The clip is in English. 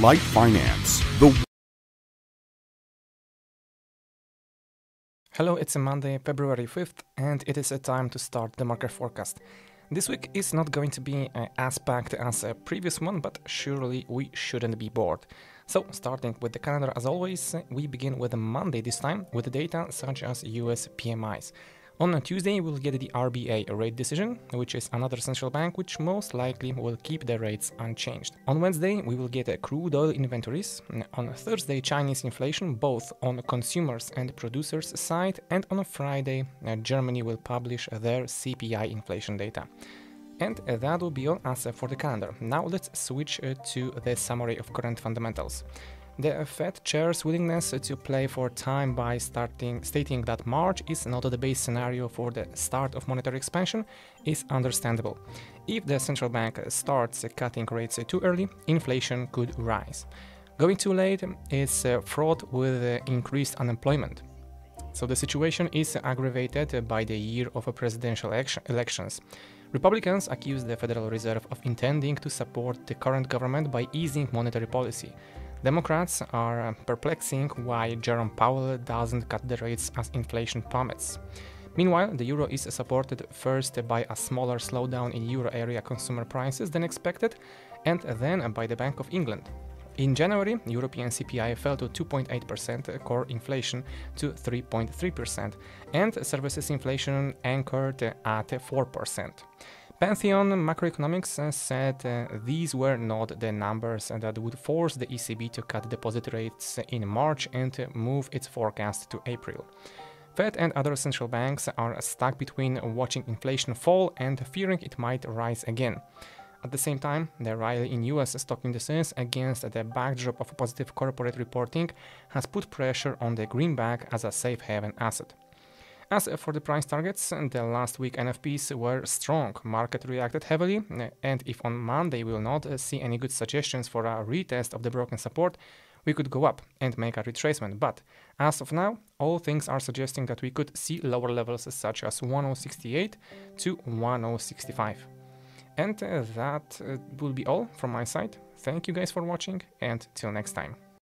LiteFinance, Hello, it's a Monday, February 5th, and it is a time to start the market forecast. This week is not going to be as packed as a previous one, but surely we shouldn't be bored. So, starting with the calendar as always, we begin with a Monday this time with data such as US PMIs. On Tuesday, we'll get the RBA rate decision, which is another central bank which most likely will keep the rates unchanged. On Wednesday, we will get crude oil inventories. On Thursday, Chinese inflation, both on consumers and producers side. And on Friday, Germany will publish their CPI inflation data. And that will be all as for the calendar. Now let's switch to the summary of current fundamentals. The Fed chair's willingness to play for time by stating that March is not the base scenario for the start of monetary expansion is understandable. If the central bank starts cutting rates too early, inflation could rise. Going too late is fraught with increased unemployment. So the situation is aggravated by the year of presidential elections. Republicans accuse the Federal Reserve of intending to support the current government by easing monetary policy. Democrats are perplexing why Jerome Powell doesn't cut the rates as inflation plummets. Meanwhile, the euro is supported first by a smaller slowdown in euro area consumer prices than expected, and then by the Bank of England. In January, European CPI fell to 2.8%, core inflation to 3.3%, and services inflation anchored at 4%. Pantheon Macroeconomics said these were not the numbers that would force the ECB to cut deposit rates in March and move its forecast to April. Fed and other central banks are stuck between watching inflation fall and fearing it might rise again. At the same time, the rally in US stock indices against the backdrop of positive corporate reporting has put pressure on the greenback as a safe haven asset. As for the price targets, the last week NFPs were strong, market reacted heavily, and if on Monday we will not see any good suggestions for a retest of the broken support, we could go up and make a retracement. But as of now, all things are suggesting that we could see lower levels such as 1068 to 1065. And that will be all from my side. Thank you guys for watching, and till next time.